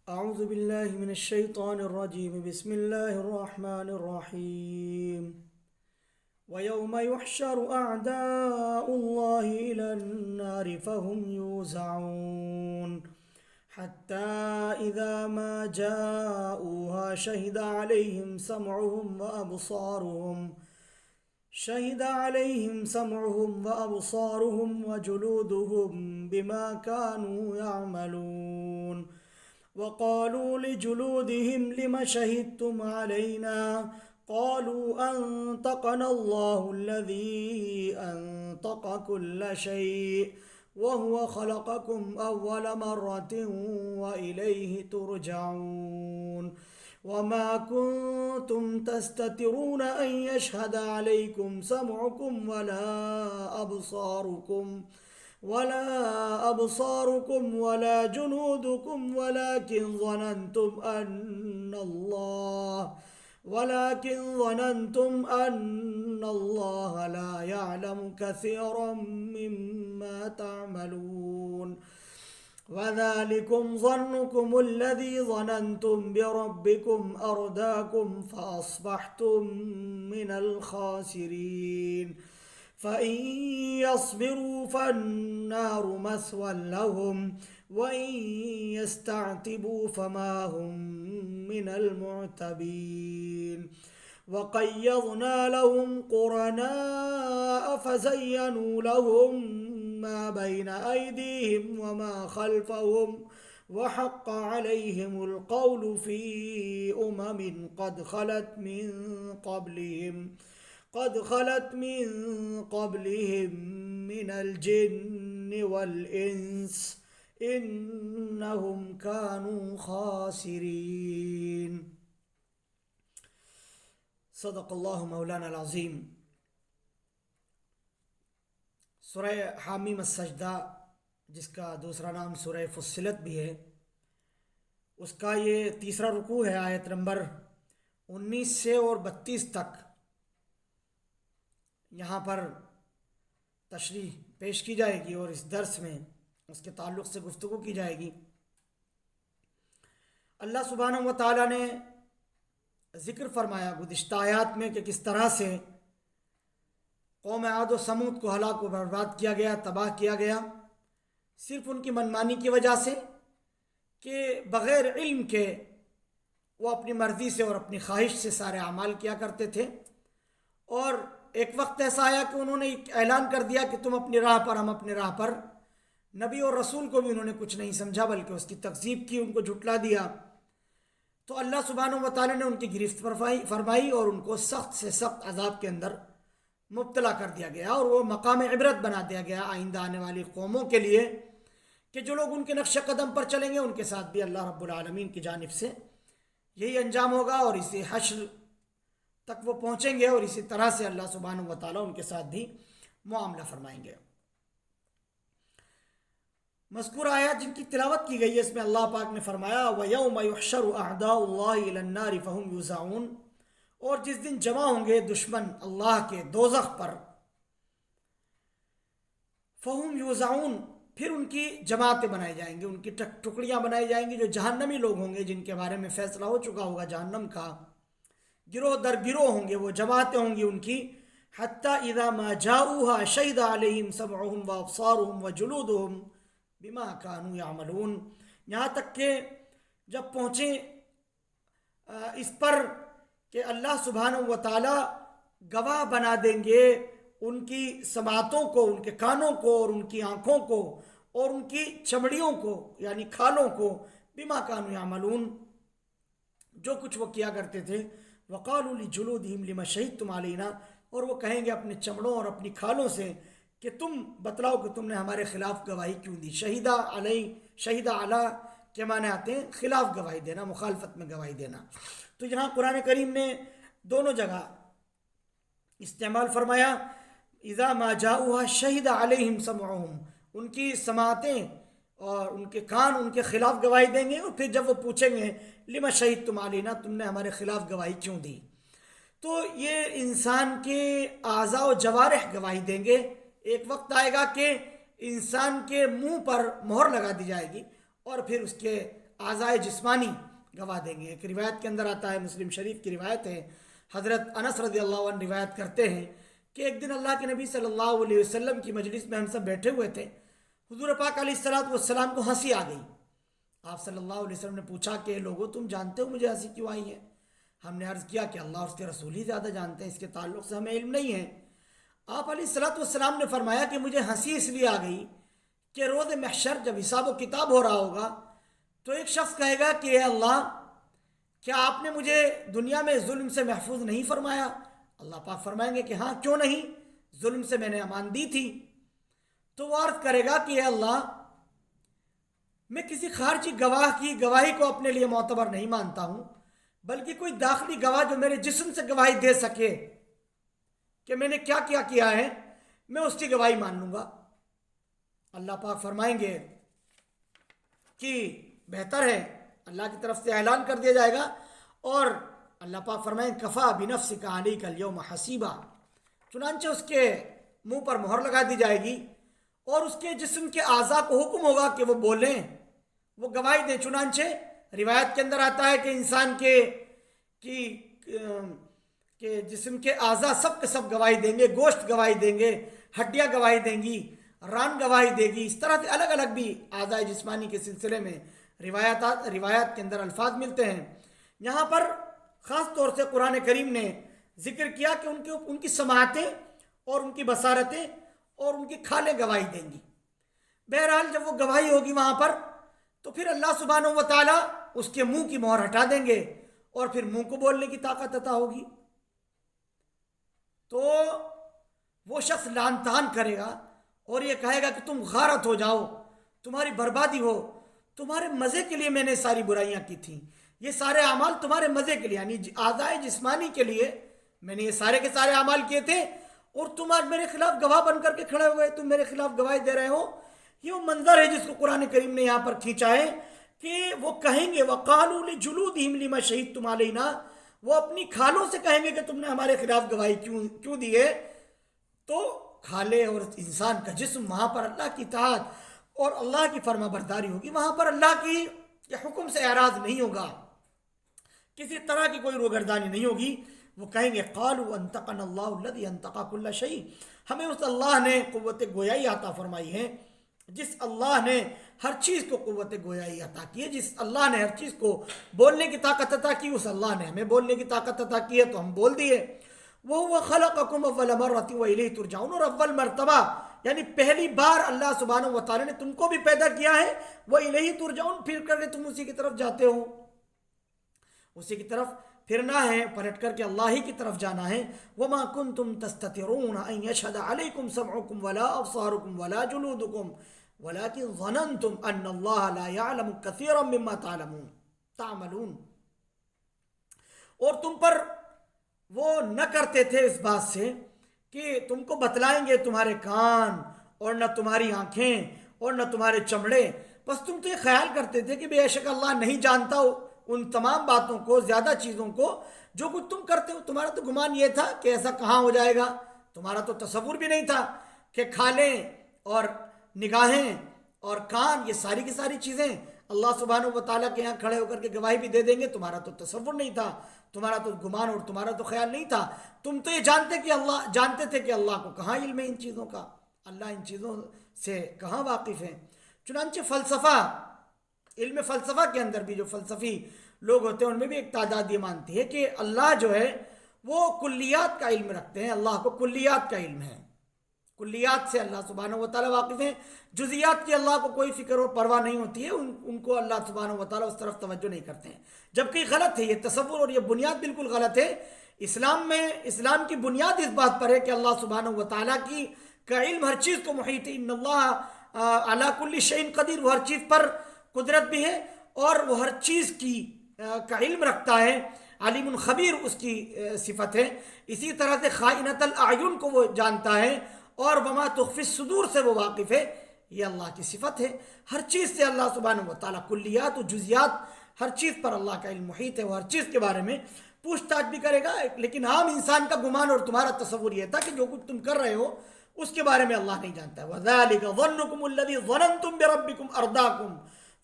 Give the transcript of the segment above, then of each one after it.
أعوذ بالله من الشيطان الرجيم. بسم الله الرحمن الرحيم. ويوم يحشر أعداء الله إلى النار فهم يوزعون حتى إذا ما جاءوها شهد عليهم سمعهم وأبصارهم وجلودهم بما كانوا يعملون. وقالوا لجلودهم لم شهدتم علينا قالوا أنطقنا الله الذي أنطق كل شيء وهو خلقكم أول مرة وإليه ترجعون. وما كنتم تستترون أن يشهد عليكم سمعكم ولا أبصاركم ولا جنودكم ولكن ظننتم أن الله لا يعلم كثيرا مما تعملون. وذلكم ظنكم الذي ظننتم بربكم أرداكم فأصبحتم من الخاسرين. فإن يصبروا فالنار مثوى لهم وإن يستعتبوا فما هم من المعتبين. وقيضنا لهم قرناء فزينوا لهم ما بين أيديهم وما خلفهم وحق عليهم القول في قد خلت من قبلهم من الجن والإنس إنهم كانوا خاسرين. صدق اللہ مولانا العظیم. سورہ حامیم السجدہ، جس کا دوسرا نام سورہ فصلت بھی ہے، اس کا یہ تیسرا رکوع ہے. آیت نمبر 19 سے اور 32 تک یہاں پر تشریح پیش کی جائے گی اور اس درس میں اس کے تعلق سے گفتگو کی جائے گی. اللہ سبحانہ و تعالیٰ نے ذکر فرمایا گزشتہ آیات میں کہ کس طرح سے قوم عاد و سمود کو ہلاک و برباد کیا گیا، تباہ کیا گیا، صرف ان کی منمانی کی وجہ سے کہ بغیر علم کے وہ اپنی مرضی سے اور اپنی خواہش سے سارے اعمال کیا کرتے تھے. اور ایک وقت ایسا آیا کہ انہوں نے اعلان کر دیا کہ تم اپنی راہ پر، ہم اپنے راہ پر. نبی اور رسول کو بھی انہوں نے کچھ نہیں سمجھا بلکہ اس کی تکذیب کی، ان کو جھٹلا دیا. تو اللہ سبحانہ و تعالیٰ نے ان کی گرفت فرمائی اور ان کو سخت سے سخت عذاب کے اندر مبتلا کر دیا گیا، اور وہ مقام عبرت بنا دیا گیا آئندہ آنے والی قوموں کے لیے کہ جو لوگ ان کے نقش قدم پر چلیں گے ان کے ساتھ بھی اللہ رب العالمین کی جانب سے یہی انجام ہوگا، اور اسی حشر تک وہ پہنچیں گے، اور اسی طرح سے اللہ سبحانہ و تعالیٰ ان کے ساتھ بھی معاملہ فرمائیں گے. مذکور آیات جن کی تلاوت کی گئی ہے، اس میں اللہ پاک نے فرمایا وَيَوْمَ يُحْشَرُ أَعْدَاءُ اللَّهِ إِلَى النَّارِ فَهُمْ يُوزَعُونَ، اور جس دن جمع ہوں گے دشمن اللہ کے دوزخ پر، فَهُمْ يُوزَعُونَ، پھر ان کی جماعتیں بنائی جائیں گی، ان کی ٹکڑیاں بنائی جائیں گی. جو جہنمی لوگ ہوں گے جن کے بارے میں فیصلہ ہو چکا ہوگا جہنم کا، گروہ در گروہ ہوں گے، وہ جماعتیں ہوں گی ان کی. حَتَّى إِذَا مَا جَاءُوهَا شَهِدَ عَلَيْهِمْ سَمْعُهُمْ وَأَبْصَارُهُمْ وَجُلُودُهُمْ بما كانوا يعملون، یہاں تک کہ جب پہنچیں اس پر کہ اللہ سبحانہ و تعالی گواہ بنا دیں گے ان کی سماعتوں کو، ان کے کانوں کو اور ان کی آنکھوں کو اور ان کی چمڑیوں کو یعنی کھالوں کو، بما كانوا يعملون، جو کچھ وہ کیا کرتے تھے. وقالوا لجلودهم لما شهدتم علينا، اور وہ کہیں گے اپنے چمڑوں اور اپنی کھالوں سے کہ تم بتلاؤ کہ تم نے ہمارے خلاف گواہی کیوں دی. شہیدہ علی کے معنی آتے ہیں خلاف گواہی دینا، مخالفت میں گواہی دینا. تو یہاں قرآن کریم نے دونوں جگہ استعمال فرمایا اذا ما جاؤها شہد علیہم سمعهم، ان کی سماعتیں اور ان کے کان ان کے خلاف گواہی دیں گے، اور پھر جب وہ پوچھیں گے لما شہدتم علینا، تم نے ہمارے خلاف گواہی کیوں دی. تو یہ انسان کے اعضاء و جوارح گواہی دیں گے. ایک وقت آئے گا کہ انسان کے منہ پر مہر لگا دی جائے گی اور پھر اس کے اعضائے جسمانی گواہ دیں گے۔ ایک روایت کے اندر آتا ہے، مسلم شریف کی روایت ہے، حضرت انس رضی اللہ عنہ روایت کرتے ہیں کہ ایک دن اللہ کے نبی صلی اللہ علیہ وسلم کی مجلس میں ہم سب بیٹھے ہوئے تھے، حضور پاک علیہ الصلوۃ والسلام کو ہنسی آ گئی۔ آپ صلی اللہ علیہ وسلم نے پوچھا کہ لوگو تم جانتے ہو مجھے ہنسی کیوں آئی ہے؟ ہم نے عرض کیا کہ اللہ اور اس کے رسول ہی زیادہ جانتے ہیں، اس کے تعلق سے ہمیں علم نہیں ہے۔ آپ علیہ الصلوۃ والسلام نے فرمایا کہ مجھے ہنسی اس لیے آ گئی کہ روز محشر جب حساب و کتاب ہو رہا ہوگا تو ایک شخص کہے گا کہ اے اللہ، کیا آپ نے مجھے دنیا میں ظلم سے محفوظ نہیں فرمایا؟ اللہ پاک فرمائیں گے کہ ہاں، کیوں نہیں، ظلم سے میں نے امان دی تھی۔ تو وہ عرض کرے گا کہ اے اللہ، میں کسی خارجی گواہ کی گواہی کو اپنے لیے معتبر نہیں مانتا ہوں، بلکہ کوئی داخلی گواہ جو میرے جسم سے گواہی دے سکے کہ میں نے کیا کیا ہے، میں اس کی گواہی مان لوں گا۔ اللہ پاک فرمائیں گے کہ بہتر ہے، اللہ کی طرف سے اعلان کر دیا جائے گا، اور اللہ پاک فرمائیں کفا بنفسک علیک اليوم حسیبا، چنانچہ اس کے منہ پر مہر لگا دی جائے گی اور اس کے جسم کے اعضاء کو حکم ہوگا کہ وہ بولیں، وہ گواہی دیں۔ چنانچہ روایت کے اندر آتا ہے کہ انسان کے جسم کے اعضاء سب کے سب گواہی دیں گے، گوشت گواہی دیں گے، ہڈیاں گواہی دیں گی، ران گواہی دے گی۔ اس طرح سے الگ الگ بھی اعضاء جسمانی کے سلسلے میں روایات کے اندر الفاظ ملتے ہیں۔ یہاں پر خاص طور سے قرآن کریم نے ذکر کیا کہ ان کی سماعتیں اور ان کی بصارتیں اور ان کی کھالیں گواہی دیں گی۔ بہرحال جب وہ گواہی ہوگی وہاں پر تو پھر اللہ سبحانہ و تعالیٰ اس کے منہ کی مہر ہٹا دیں گے اور پھر منہ کو بولنے کی طاقت عطا ہوگی۔ تو وہ شخص لعن طعن کرے گا اور یہ کہے گا کہ تم غارت ہو جاؤ، تمہاری بربادی ہو، تمہارے مزے کے لیے میں نے ساری برائیاں کی تھیں، یہ سارے اعمال تمہارے مزے کے لیے، یعنی اعضائے جسمانی کے لیے میں نے یہ سارے کے سارے اعمال کیے تھے، اور تم آج میرے خلاف گواہ بن کر کے کھڑے ہوئے، تم میرے خلاف گواہی دے رہے ہو۔ یہ وہ منظر ہے جس کو قرآن کریم نے یہاں پر کھینچا ہے کہ وہ کہیں گے وَقَالُوا لِجُلُودِهِمْ لِمَ شَهِدتُّمْ عَلَيْنَا، وہ اپنی کھالوں سے کہیں گے کہ تم نے ہمارے خلاف گواہی کیوں دی ہے۔ تو کھالے اور انسان کا جسم وہاں پر اللہ کی اطاعت اور اللہ کی فرما برداری ہوگی، وہاں پر اللہ کی حکم سے اعراض نہیں ہوگا، کسی طرح کی کوئی روگردانی نہیں ہوگی۔ وہ کہیں گے قالوا انطقنا اللہ الذی انطق کل شیء، ہمیں اس اللہ نے قوت گویائی عطا فرمائی ہے جس اللہ نے ہر چیز کو قوت گویائی عطا کی ہے، جس اللہ نے ہر چیز کو بولنے کی طاقت عطا کی، اس اللہ نے ہمیں بولنے کی طاقت عطا کی ہے تو ہم بول دیے۔ وَهُوَ خَلَقَكُمْ أَوَّلَ مَرَّةٍ وَإِلَيْهِ تُرْجَعُونَ، اور اول مرتبہ یعنی پہلی بار اللہ سبحانہ و تعالی نے تم کو بھی پیدا کیا ہے، وَإِلَيْهِ تُرْجَعُونَ، پھر کر کے تم اسی کی طرف جاتے ہو، اسی کی طرف پھرنا ہے، پلٹ کر کے اللہ ہی کی طرف جانا ہے۔ وَمَا كُنْتُمْ تَسْتَتِرُونَ أَن يَشْهَدَ عَلَيْكُمْ سَمْعُكُمْ وَلَا أَبْصَارُكُمْ وَلَا جُلُودُكُمْ وَلَكِنْ ظَنَنْتُمْ أَنَّ اللَّهَ لَا يَعْلَمُ كَثِيرًا مِّمَّا تَعْمَلُونَ، اور تم پر وہ نہ کرتے تھے اس بات سے کہ تم کو بتلائیں گے تمہارے کان اور نہ تمہاری آنکھیں اور نہ تمہارے چمڑے، بس تم تو یہ خیال کرتے تھے کہ بے شک اللہ نہیں جانتا ان تمام باتوں کو، زیادہ چیزوں کو جو کچھ تم کرتے ہو۔ تمہارا تو گمان یہ تھا کہ ایسا کہاں ہو جائے گا، تمہارا تو تصور بھی نہیں تھا کہ کھالیں اور نگاہیں اور کان، یہ ساری کی ساری چیزیں اللہ سبحانہ و تعالیٰ کے یہاں کھڑے ہو کر کے گواہی بھی دے دیں گے۔ تمہارا تو تصور نہیں تھا، تمہارا تو گمان اور تمہارا تو خیال نہیں تھا۔ تم تو یہ جانتے تھے کہ اللہ کو کہاں علم ہے ان چیزوں کا، اللہ ان چیزوں سے کہاں واقف ہے۔ چنانچہ فلسفہ، علم فلسفہ کے اندر بھی جو فلسفی لوگ ہوتے ہیں ان میں بھی ایک تعداد یہ مانتی ہے کہ اللہ جو ہے وہ کلیات کا علم رکھتے ہیں، اللہ کو کلیات کا علم ہے، کلیات سے اللہ سبحانہ و تعالیٰ واقف ہیں، جزیات کی اللہ کو کوئی فکر اور پرواہ نہیں ہوتی ہے، ان کو اللہ سبحانہ و تعالیٰ اس طرف توجہ نہیں کرتے ہیں، جبکہ غلط ہے یہ تصور اور یہ بنیاد بالکل غلط ہے۔ اسلام کی بنیاد اس بات پر ہے کہ اللہ سبحانہ و تعالیٰ کا علم ہر چیز کو محیط ہے، ان اللہ علی کل شیء قدیر، وہ ہر چیز پر قدرت بھی ہے اور وہ ہر چیز کا علم رکھتا ہے، علیم خبیر اس کی صفت ہے۔ اسی طرح سے خائنۃ الاعین کو وہ جانتا ہے اور وما تخفی الصدور سے وہ واقف ہے، یہ اللہ کی صفت ہے۔ ہر چیز سے اللہ سبحانہ و تعالیٰ، کلیات و جزیات، ہر چیز پر اللہ کا علم محیط ہے، وہ ہر چیز کے بارے میں پوچھ تاچھ بھی کرے گا۔ لیکن عام انسان کا گمان اور تمہارا تصور یہ تھا کہ جو کچھ تم کر رہے ہو اس کے بارے میں اللہ نہیں جانتا ہے۔ وَذَلِكَ ظَنُّكُمُ الَّذِي ظَنَنْتُمْ بِرَبِّكُمْ أَرْدَاكُمْ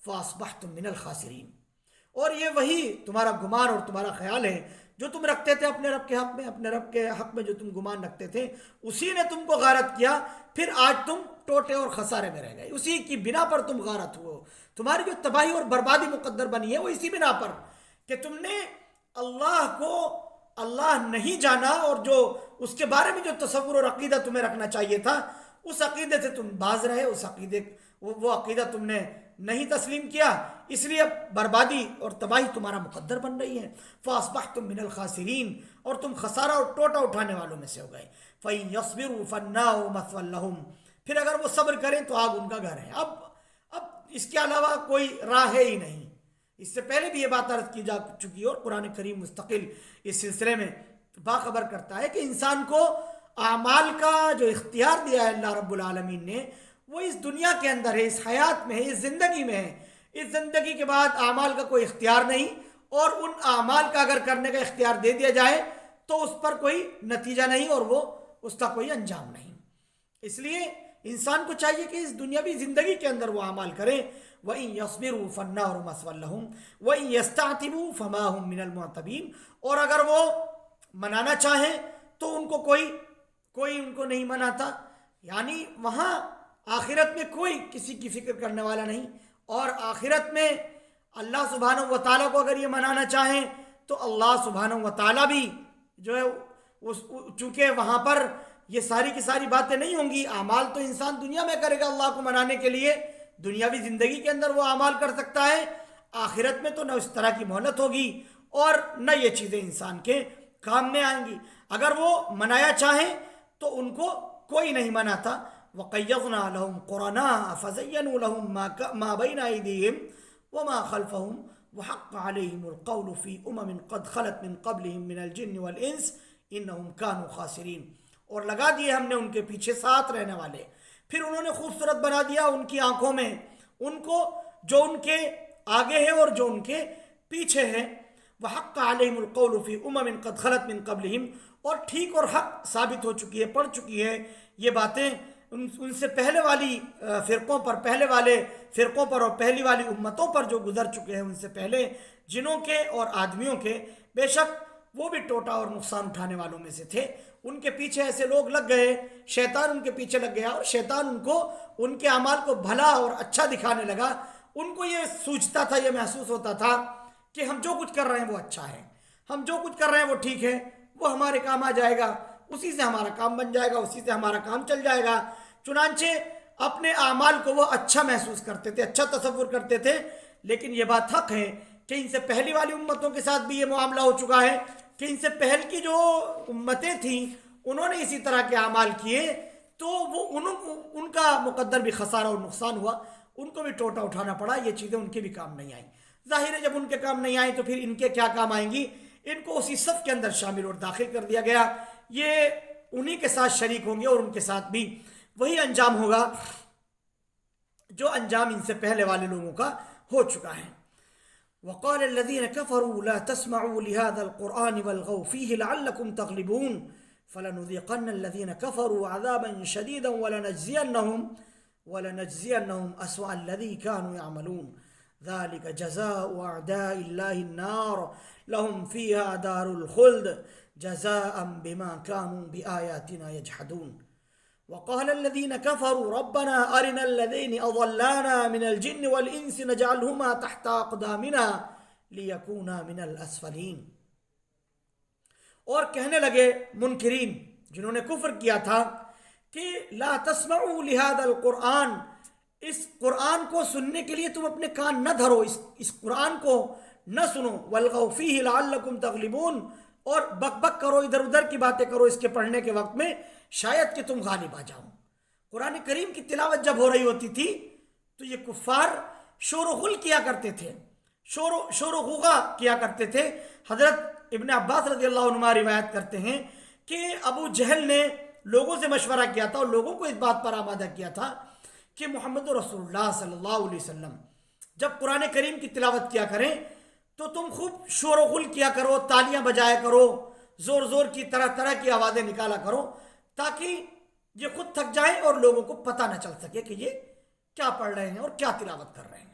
فَأَصْبَحْتُم مِّنَ الْخَاسِرِينَ۔ اور یہ وہی تمہارا گمان اور تمہارا خیال ہے جو تم رکھتے تھے اپنے رب کے حق میں، اپنے رب کے حق میں جو تم گمان رکھتے تھے اسی نے تم کو غارت کیا، پھر آج تم ٹوٹے اور خسارے میں رہ گئے، اسی کی بنا پر تم غارت ہوئے ہو۔ تمہاری جو تباہی اور بربادی مقدر بنی ہے وہ اسی بنا پر کہ تم نے اللہ کو اللہ نہیں جانا، اور جو اس کے بارے میں جو تصور اور عقیدہ تمہیں رکھنا چاہیے تھا اس عقیدے سے تم باز رہے، اس عقیدے وہ عقیدہ تم نے نہیں تسلیم کیا، اس لیے اب بربادی اور تباہی تمہارا مقدر بن رہی ہے۔ فَأَصْبَحْتُم مِّنَ الْخَاسِرِينَ، اور تم خسارہ اور ٹوٹا اٹھانے والوں میں سے ہو گئے۔ فَإِن يَصْبِرُوا فَالنَّارُ مَثْوًى لَّهُمْ، پھر اگر وہ صبر کریں تو آگ ان کا گھر ہے۔ اب اس کے علاوہ کوئی راہ ہے ہی نہیں۔ اس سے پہلے بھی یہ بات عرض کی جا چکی ہے، اور قرآن کریم مستقل اس سلسلے میں باخبر کرتا ہے کہ انسان کو اعمال کا جو اختیار دیا ہے اللہ رب العالمین نے، وہ اس دنیا کے اندر ہے، اس حیات میں ہے، اس زندگی میں ہے۔ اس زندگی کے بعد اعمال کا کوئی اختیار نہیں، اور ان اعمال کا اگر کرنے کا اختیار دے دیا جائے تو اس پر کوئی نتیجہ نہیں، اور وہ اس کا کوئی انجام نہیں۔ اس لیے انسان کو چاہیے کہ اس دنیاوی زندگی کے اندر وہ اعمال کریں۔ وَإِن يَصْبِرُوا فَالنَّارُ مَثْوًى لَّهُمْ وَإِن يَسْتَعْتِبُوا فَمَا هُم مِّنَ الْمُعْتَبِينَ، اور اگر وہ منانا چاہیں تو ان کو کوئی ان کو نہیں مناتا، یعنی وہاں آخرت میں کوئی کسی کی فکر کرنے والا نہیں، اور آخرت میں اللہ سبحانہ و تعالیٰ کو اگر یہ منانا چاہیں تو اللہ سبحانہ و تعالیٰ بھی جو ہے چونکہ وہاں پر یہ ساری کی ساری باتیں نہیں ہوں گی۔ اعمال تو انسان دنیا میں کرے گا اللہ کو منانے کے لیے، دنیاوی زندگی کے اندر وہ اعمال کر سکتا ہے، آخرت میں تو نہ اس طرح کی مہلت ہوگی اور نہ یہ چیزیں انسان کے کام میں آئیں گی۔ اگر وہ منایا چاہیں تو ان کو کوئی نہیں مناتا۔ وَقَيَّضْنَا لَهُمْ قُرَنَاءَ فَزَيَّنُوا لَهُم مَّا بَيْنَ أَيْدِيهِمْ وَمَا خَلْفَهُمْ وَحَقَّ عَلَيْهِمُ الْقَوْلُ فِي أُمَمٍ قَدْ خَلَتْ مِن قَبْلِهِم مِّنَ الْجِنِّ وَالْإِنسِ إِنَّهُمْ كَانُوا خَاسِرِينَ، اور لگا دیے ہم نے ان کے پیچھے ساتھ رہنے والے، پھر انہوں نے خوبصورت بنا دیا ان کی آنکھوں میں ان کو جو ان کے آگے ہے اور جو ان کے پیچھے ہے۔ وَحَقَّ عَلَيْهِمُ الْقَوْلُ فِي أُمَمٍ قَدْ خَلَتْ مِن قَبْلِهِم، اور ٹھیک اور حق ثابت ہو چکی ہے، پڑ چکی ہے یہ باتیں ان سے پہلے والی فرقوں پر، پہلے والے فرقوں پر اور پہلی والی امتوں پر جو گزر چکے ہیں ان سے پہلے، جنوں کے اور آدمیوں کے۔ بے شک وہ بھی ٹوٹا اور نقصان اٹھانے والوں میں سے تھے۔ ان کے پیچھے ایسے لوگ لگ گئے، شیطان ان کے پیچھے لگ گیا، اور شیطان ان کو ان کے اعمال کو بھلا اور اچھا دکھانے لگا۔ ان کو یہ سوچتا تھا، یہ محسوس ہوتا تھا کہ ہم جو کچھ کر رہے ہیں وہ اچھا ہے، ہم جو کچھ کر رہے ہیں وہ ٹھیک ہے، وہ ہمارے کام آ جائے گا، اسی سے ہمارا کام بن جائے گا، اسی سے ہمارا کام چل جائے گا۔ چنانچہ اپنے اعمال کو وہ اچھا محسوس کرتے تھے، اچھا تصور کرتے تھے۔ لیکن یہ بات حق ہے کہ ان سے پہلی والی امتوں کے ساتھ بھی یہ معاملہ ہو چکا ہے کہ ان سے پہل کی جو امتیں تھیں انہوں نے اسی طرح کے اعمال کیے، تو وہ ان کا مقدر بھی خسارہ اور نقصان ہوا، ان کو بھی ٹوٹا اٹھانا پڑا، یہ چیزیں ان کے بھی کام نہیں آئیں۔ ظاہر ہے جب ان کے کام نہیں آئیں تو پھر ان کے کیا کام آئیں گی؟ ان کو اسی صف کے اندر شامل اور داخل کر دیا گیا، یہ انہی کے ساتھ شریک ہوں گے، اور ان کے ساتھ بھی وہی انجام ہوگا جو انجام ان سے پہلے والے لوگوں کا ہو چکا ہے۔ وقال الذين كفروا لا تسمعوا لهذا القرآن والغوا فيه لعلكم تغلبون فلنذيقن الذين كفروا عذابا شديدا ولنجزينهم أسوأ الذي كانوا يعملون ذلك جزاء أعداء الله النار لهم فيها دار الخلد جزاء بما كانوا بآياتنا يجحدون وقال الذين كفروا ربنا أرنا الذين أضلانا من الجن والإنس نجعلهما تحت أقدامنا ليكونا من الأسفلين، اور کہنے لگے منکرین جنہوں نے کفر کیا تھا کہ لا تسمعوا لهذا القرآن، اس قرآن کو سننے کے لیے تم اپنے کان نہ دھرو، اس قرآن کو نہ سنو، والغوا فیہ لعلکم تغلبون، اور بک بک کرو، ادھر ادھر کی باتیں کرو اس کے پڑھنے کے وقت میں، شاید کہ تم غالب آ جاؤ۔ قرآن کریم کی تلاوت جب ہو رہی ہوتی تھی تو یہ کفار شور و غل کیا کرتے تھے، شور و غوغا کیا کرتے تھے۔ حضرت ابن عباس رضی اللہ عنہما روایت کرتے ہیں کہ ابو جہل نے لوگوں سے مشورہ کیا تھا اور لوگوں کو اس بات پر آمادہ کیا تھا کہ محمد رسول اللہ صلی اللہ علیہ وسلم جب قرآن کریم کی تلاوت کیا کریں تو تم خوب شور و غل کیا کرو، تالیاں بجایا کرو، زور زور کی طرح طرح کی آوازیں نکالا کرو، تاکہ یہ خود تھک جائیں اور لوگوں کو پتہ نہ چل سکے کہ یہ کیا پڑھ رہے ہیں اور کیا تلاوت کر رہے ہیں۔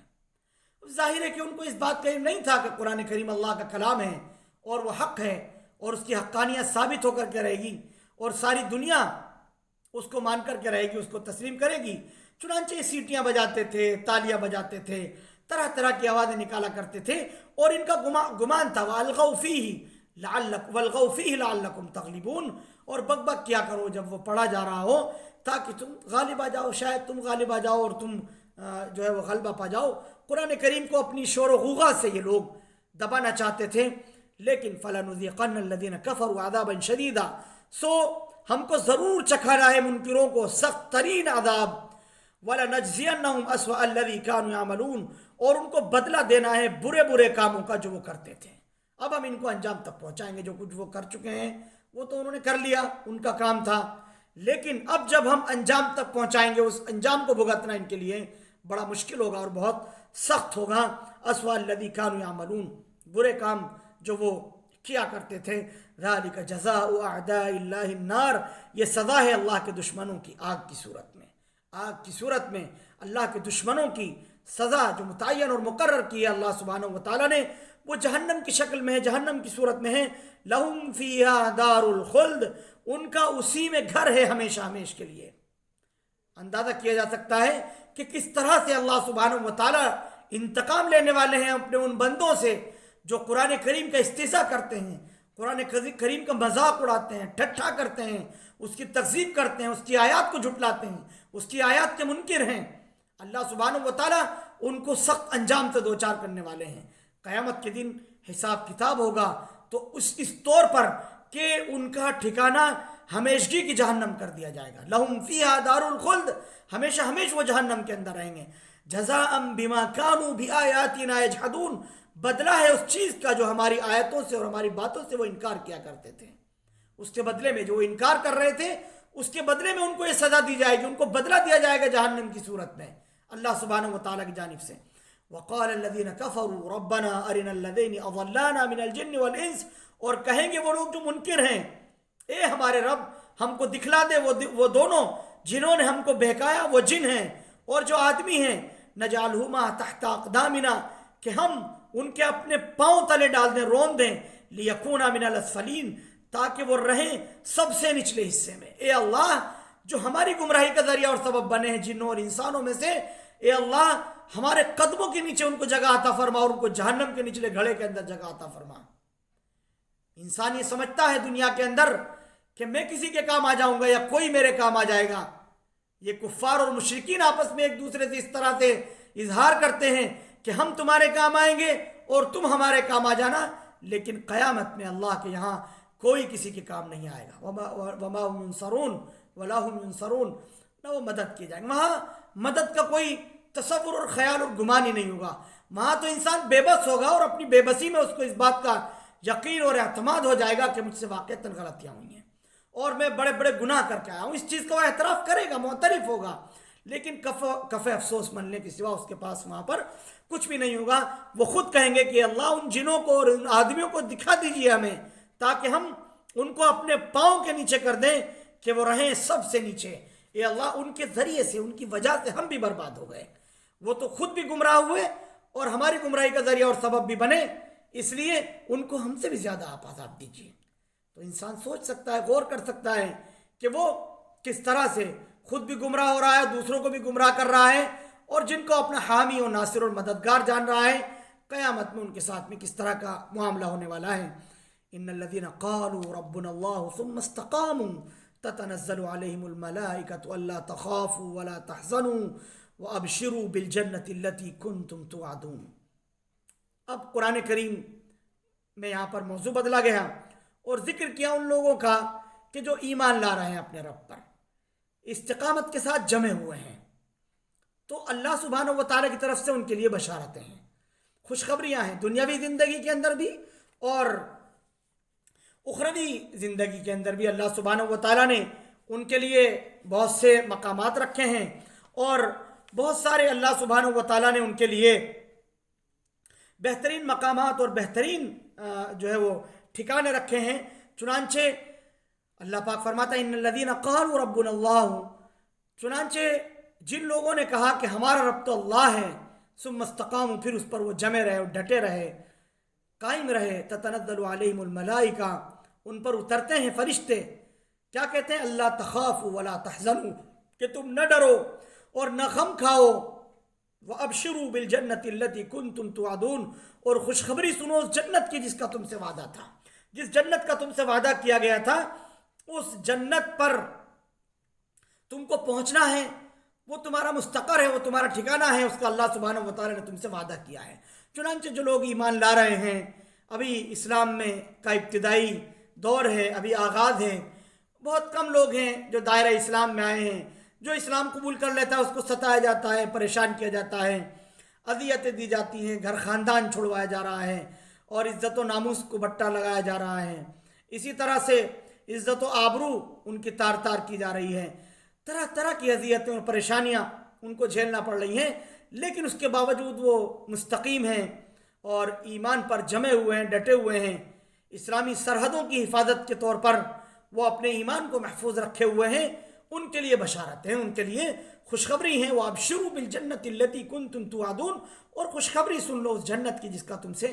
ظاہر ہے کہ ان کو اس بات کا علم نہیں تھا کہ قرآن کریم اللہ کا کلام ہے اور وہ حق ہے اور اس کی حقانیت ثابت ہو کر کے رہے گی اور ساری دنیا اس کو مان کر کے رہے گی، اس کو تسلیم کرے گی۔ چنانچہ یہ سیٹیاں بجاتے تھے، تالیاں بجاتے تھے، طرح طرح کی آوازیں نکالا کرتے تھے، اور ان کا گمان تھا وَأَلْغَوْا فِيهِ لَعَلَّكُمْ تَغْلِبُونَ، اور بک بک کیا کرو جب وہ پڑھا جا رہا ہو تاکہ تم غالب آ جاؤ، شاید تم غالب آ جاؤ اور تم جو ہے وہ غلبہ پا جاؤ۔ قرآن کریم کو اپنی شور و غوغا سے یہ لوگ دبانا چاہتے تھے، لیکن فَلَنُذِيقَنَّ الَّذِينَ كَفَرُوا عَذَابًا شَدِيدًا، سو ہم کو ضرور چکھانا ہے منکروں کو سخت ترین عذاب، وَلَنَجْزِيَنَّهُمْ أَسْوَأَ الَّذِي كَانُوا يَعْمَلُونَ، اور ان کو بدلہ دینا ہے برے برے کاموں کا جو وہ کرتے تھے۔ اب ہم ان کو انجام تک پہنچائیں گے، جو کچھ وہ کر چکے ہیں وہ تو انہوں نے کر لیا، ان کا کام تھا، لیکن اب جب ہم انجام تک پہنچائیں گے، اس انجام کو بھگتنا ان کے لیے بڑا مشکل ہوگا اور بہت سخت ہوگا۔ اسوأ الذی کانوا یعملون، برے کام جو وہ کیا کرتے تھے۔ ذالک جزاء اعداء اللہ النار، یہ سزا ہے اللہ کے دشمنوں کی آگ کی صورت میں۔ آگ کی صورت میں اللہ کے دشمنوں کی سزا جو متعین اور مقرر کی ہے اللہ سبحانہ و تعالیٰ نے، وہ جہنم کی شکل میں ہے، جہنم کی صورت میں ہے۔ لہم فیہا دار الخلد، ان کا اسی میں گھر ہے ہمیشہ ہمیش کے لیے۔ اندازہ کیا جا سکتا ہے کہ کس طرح سے اللہ سبحانہ و تعالیٰ انتقام لینے والے ہیں اپنے ان بندوں سے جو قرآن کریم کا استہزاء کرتے ہیں، قرآن کریم کا مذاق اڑاتے ہیں، ٹھٹھا کرتے ہیں، اس کی تکذیب کرتے ہیں، اس کی آیات کو جھٹلاتے ہیں، اس کی آیات کے منکر ہیں۔ اللہ سبحانہ و تعالیٰ ان کو سخت انجام سے دوچار کرنے والے ہیں۔ قیامت کے دن حساب کتاب ہوگا تو اس طور پر کہ ان کا ٹھکانہ ہمیشگی کی جہنم کر دیا جائے گا۔ لہم فیہا دار الخلد، ہمیشہ ہمیش وہ جہنم کے اندر رہیں گے۔ جزاء بما کانوا بآیاتنا یجحدون، بدلہ ہے اس چیز کا جو ہماری آیتوں سے اور ہماری باتوں سے وہ انکار کیا کرتے تھے۔ اس کے بدلے میں جو وہ انکار کر رہے تھے، اس کے بدلے میں ان کو یہ سزا دی جائے گی، ان کو بدلہ دیا جائے گا جہنم کی صورت میں اللہ سبحانہ و تعالیٰ کی جانب سے۔ وقال الذين كفروا ربنا ارنا الذين اضلانا من الجن والانس، اور کہیں گے وہ لوگ جو منکر ہیں، اے ہمارے رب ہم کو دکھلا دے وہ دونوں جنہوں نے ہم کو بہکایا، وہ جن ہیں اور جو آدمی ہیں، نجعلہما تحت اقدامنا، کہ ہم ان کے اپنے پاؤں تلے ڈال دیں، رون دیں، لیکونا من الاسفلین، تاکہ وہ رہیں سب سے نچلے حصے میں۔ اے اللہ جو ہماری گمراہی کا ذریعہ اور سبب بنے ہیں جنوں اور انسانوں میں سے، اے اللہ ہمارے قدموں کے نیچے ان کو جگہ عطا فرما اور ان کو جہنم کے نچلے گھڑے کے اندر جگہ عطا فرما۔ انسان یہ سمجھتا ہے دنیا کے اندر کہ میں کسی کے کام آ جاؤں گا یا کوئی میرے کام آ جائے گا۔ یہ کفار اور مشرکین آپس میں ایک دوسرے سے اس طرح سے اظہار کرتے ہیں کہ ہم تمہارے کام آئیں گے اور تم ہمارے کام آ جانا، لیکن قیامت میں اللہ کے یہاں کوئی کسی کے کام نہیں آئے گا۔ وما هم ينصرون ولا هم ينصرون، نہ وہ مدد کی جائیں گے، وہاں مدد کا کوئی تصور اور خیال اور گمان ہی نہیں ہوگا۔ وہاں تو انسان بے بس ہوگا اور اپنی بے بسی میں اس کو اس بات کا یقین اور اعتماد ہو جائے گا کہ مجھ سے واقعتاً غلطیاں ہوئی ہیں اور میں بڑے بڑے گناہ کر کے آیا ہوں۔ اس چیز کا وہ اعتراف کرے گا، معترف ہوگا، لیکن کف افسوس مننے کے سوا اس کے پاس وہاں پر کچھ بھی نہیں ہوگا۔ وہ خود کہیں گے کہ اللہ ان جنوں کو اور ان آدمیوں کو دکھا دیجیے ہمیں، تاکہ ہم ان کو اپنے پاؤں کے نیچے کر دیں کہ وہ رہیں سب سے نیچے۔ اے اللہ ان کے ذریعے سے، ان کی وجہ سے ہم بھی برباد ہو گئے۔ وہ تو خود بھی گمراہ ہوئے اور ہماری گمراہی کا ذریعہ اور سبب بھی بنے، اس لیے ان کو ہم سے بھی زیادہ آپ عذاب دیجیے۔ تو انسان سوچ سکتا ہے، غور کر سکتا ہے کہ وہ کس طرح سے خود بھی گمراہ ہو رہا ہے، دوسروں کو بھی گمراہ کر رہا ہے، اور جن کو اپنا حامی اور ناصر اور مددگار جان رہا ہے، قیامت میں ان کے ساتھ میں کس طرح کا معاملہ ہونے والا ہے۔ ان الذين قالوا ربنا الله ثم استقاموا تتنزل عليهم الملائكة الا تخافوا ولا تحزنوا وابشروا بالجنة التي كنتم توعدون۔ اب قرآن کریم میں یہاں پر موضوع بدلا گیا اور ذکر کیا ان لوگوں کا کہ جو ایمان لا رہے ہیں اپنے رب پر، استقامت کے ساتھ جمے ہوئے ہیں، تو اللہ سبحانہ و تعالیٰ کی طرف سے ان کے لیے بشارتیں ہیں، خوشخبریاں ہیں، دنیاوی زندگی کے اندر بھی اور اخروی زندگی کے اندر بھی۔ اللہ سبحانہ و تعالیٰ نے ان کے لیے بہت سے مقامات رکھے ہیں اور بہت سارے اللہ سبحانہ و تعالیٰ نے ان کے لیے بہترین مقامات اور بہترین جو ہے وہ ٹھکانے رکھے ہیں۔ چنانچہ اللہ پاک فرماتا ہے ان الذین قالوا ربنا اللہ، چنانچہ جن لوگوں نے کہا کہ ہمارا رب تو اللہ ہے، ثم استقاموا، پھر اس پر وہ جمے رہے اور ڈٹے رہے، قائم رہے، تتنزل علیہم الملائکہ، ان پر اترتے ہیں فرشتے، کیا کہتے ہیں؟ اللہ تخافوا ولا تحزنوا، کہ تم نہ ڈرو اور نہ غم کھاؤ، وابشروا بالجنۃ التي کنتم توعدون، اور خوشخبری سنو اس جنت کی جس کا تم سے وعدہ تھا، جس جنت کا تم سے وعدہ کیا گیا تھا، اس جنت پر تم کو پہنچنا ہے، وہ تمہارا مستقر ہے، وہ تمہارا ٹھکانہ ہے، اس کا اللہ سبحانہ و تعالیٰ نے تم سے وعدہ کیا ہے۔ چنانچہ جو لوگ ایمان لا رہے ہیں، ابھی اسلام میں کا ابتدائی دور ہے، ابھی آغاز ہے، بہت کم لوگ ہیں جو دائرہ اسلام میں آئے ہیں، جو اسلام قبول کر لیتا ہے اس کو ستایا جاتا ہے، پریشان کیا جاتا ہے، اذیتیں دی جاتی ہیں، گھر خاندان چھڑوایا جا رہا ہے، اور عزت و ناموس کو بٹا لگایا جا رہا ہے، اسی طرح سے عزت و آبرو ان کی تار تار کی جا رہی ہے، طرح طرح کی اذیتیں اور پریشانیاں ان کو جھیلنا پڑ رہی ہیں، لیکن اس کے باوجود وہ مستقیم ہیں اور ایمان پر جمے ہوئے ہیں، ڈٹے ہوئے ہیں، اسلامی سرحدوں کی حفاظت کے طور پر وہ اپنے ایمان کو محفوظ رکھے ہوئے ہیں۔ ان کے لیے بشارت ہے، ان کے لیے خوشخبری ہے، وَأَبْشِرُوا بِالْجَنَّةِ الَّتِي كُنْتُمْ تُوعَدُونَ، اور خوشخبری سن لو اس جنت کی جس کا تم سے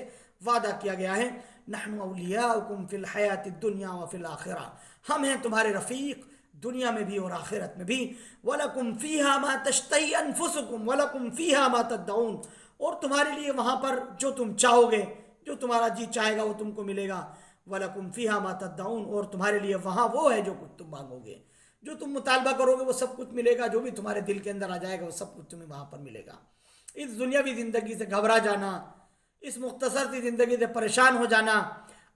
وعدہ کیا گیا ہے۔ نَحْنُ أَوْلِيَاؤُكُمْ فِي الْحَيَاةِ الدُّنْيَا وَفِي الْآخِرَةِ، ہم ہیں تمہارے رفیق دنیا میں بھی اور آخرت میں بھی۔ وَلَكُمْ فِيهَا مَا تَشْتَهِي أَنفُسُكُمْ وَلَكُمْ فِيهَا مَا تَدَّعُونَ، اور تمہارے لیے وہاں پر جو تم چاہو گے، جو تمہارا جی چاہے گا وہ تم کو ملے گا۔ وَلَكُمْ فِيهَا مَا تَدَّعُونَ، اور تمہارے لیے وہاں وہ ہے جو کچھ تم مانگو گے، جو تم مطالبہ کرو گے وہ سب کچھ ملے گا، جو بھی تمہارے دل کے اندر آ جائے گا وہ سب کچھ تمہیں وہاں پر ملے گا۔ اس دنیاوی زندگی سے گھبرا جانا، اس مختصر سی زندگی سے پریشان ہو جانا،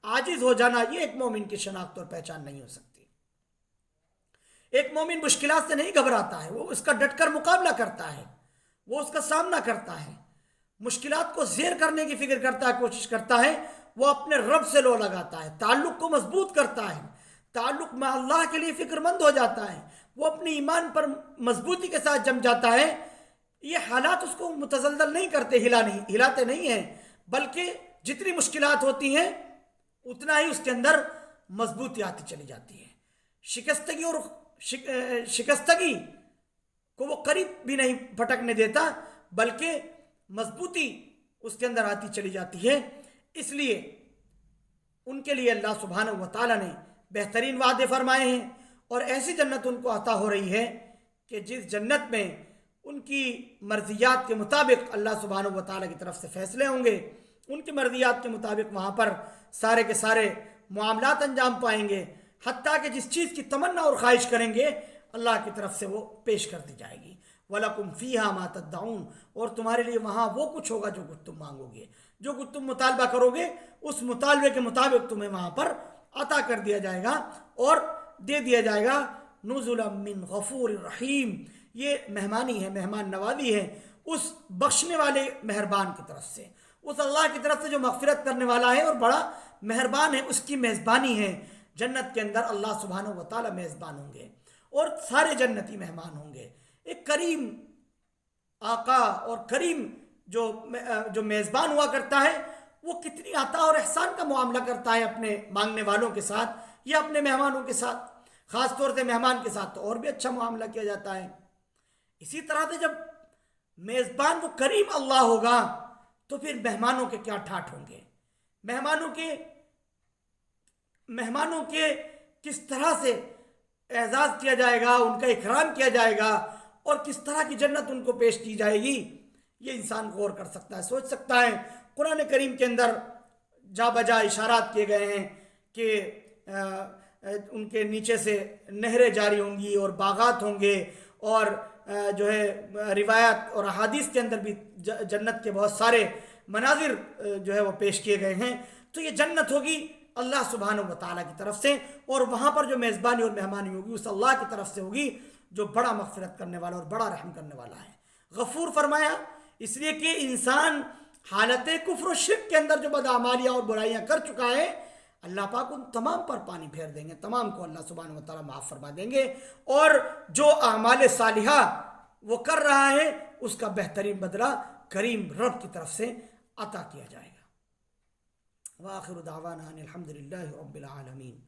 عاجز ہو جانا، یہ ایک مومن کی شناخت اور پہچان نہیں ہو سکتی۔ ایک مومن مشکلات سے نہیں گھبراتا ہے، وہ اس کا ڈٹ کر مقابلہ کرتا ہے، وہ اس کا سامنا کرتا ہے، مشکلات کو زیر کرنے کی فکر کرتا ہے، کوشش کرتا ہے، وہ اپنے رب سے لو لگاتا ہے، تعلق کو مضبوط کرتا ہے، تعلق میں اللہ کے لیے فکر مند ہو جاتا ہے، وہ اپنے ایمان پر مضبوطی کے ساتھ جم جاتا ہے۔ یہ حالات اس کو متزلزل نہیں کرتے، ہلاتے نہیں ہیں، بلکہ جتنی مشکلات ہوتی ہیں اتنا ہی اس کے اندر مضبوطی آتی چلی جاتی ہے۔ شکستگی کو وہ قریب بھی نہیں پھٹکنے دیتا، بلکہ مضبوطی اس کے اندر آتی چلی جاتی ہے۔ اس لیے ان کے لیے اللہ سبحانہ و تعالیٰ نے بہترین وعدے فرمائے ہیں، اور ایسی جنت ان کو عطا ہو رہی ہے کہ جس جنت میں ان کی مرضیات کے مطابق اللہ سبحانہ و تعالیٰ کی طرف سے فیصلے ہوں گے، ان کی مرضیات کے مطابق وہاں پر سارے کے سارے معاملات انجام پائیں گے، حتیٰ کہ جس چیز کی تمنا اور خواہش کریں گے اللہ کی طرف سے وہ پیش کر دی جائے گی۔ وَلَكُمْ فِيهَا مَا تَدَّعُونَ، اور تمہارے لیے وہاں وہ کچھ ہوگا جو کچھ تم مانگو گے، جو کچھ تم مطالبہ کرو گے اس مطالبے کے مطابق تمہیں وہاں پر عطا کر دیا جائے گا اور دے دیا جائے گا۔ نُزُلًا مِّن غَفُورٍ رَحِيمٍ، یہ مہمانی ہے، مہمان نوازی ہے اس بخشنے والے مہربان کی طرف سے، اس اللہ کی طرف سے جو مغفرت کرنے والا ہے اور بڑا مہربان ہے، اس کی میزبانی ہے۔ جنت کے اندر اللہ سبحانہ و تعالیٰ میزبان ہوں گے اور سارے جنتی مہمان ہوں گے۔ ایک کریم آقا اور کریم جو میزبان ہوا کرتا ہے وہ کتنی عطا اور احسان کا معاملہ کرتا ہے اپنے مانگنے والوں کے ساتھ یا اپنے مہمانوں کے ساتھ، خاص طور سے مہمان کے ساتھ تو اور بھی اچھا معاملہ کیا جاتا ہے۔ اسی طرح سے جب میزبان وہ کریم اللہ ہوگا تو پھر مہمانوں کے کیا ٹھاٹھ ہوں گے، مہمانوں کے کس طرح سے اعزاز کیا جائے گا، ان کا اکرام کیا جائے گا، اور کس طرح کی جنت ان کو پیش کی جائے گی، یہ انسان غور کر سکتا ہے، سوچ سکتا ہے۔ قرآن کریم کے اندر جا بجا اشارات کیے گئے ہیں کہ ان کے نیچے سے نہریں جاری ہوں گی اور باغات ہوں گے، اور جو ہے روایات اور احادیث کے اندر بھی جنت کے بہت سارے مناظر جو ہے وہ پیش کیے گئے ہیں۔ تو یہ جنت ہوگی اللہ سبحانہ و تعالیٰ کی طرف سے، اور وہاں پر جو میزبانی اور مہمانی ہوگی اس اللہ کی طرف سے ہوگی جو بڑا مغفرت کرنے والا اور بڑا رحم کرنے والا ہے۔ غفور فرمایا اس لیے کہ انسان حالت کفر و شرک کے اندر جو بدعمالیاں اور برائیاں کر چکا ہے، اللہ پاک ان تمام پر پانی پھیر دیں گے، تمام کو اللہ سبحانہ و تعالیٰ معاف فرما دیں گے، اور جو اعمال صالحہ وہ کر رہا ہے اس کا بہترین بدلہ کریم رب کی طرف سے عطا کیا جائے گا۔ وآخر دعوانا ان الحمد للہ رب العالمین۔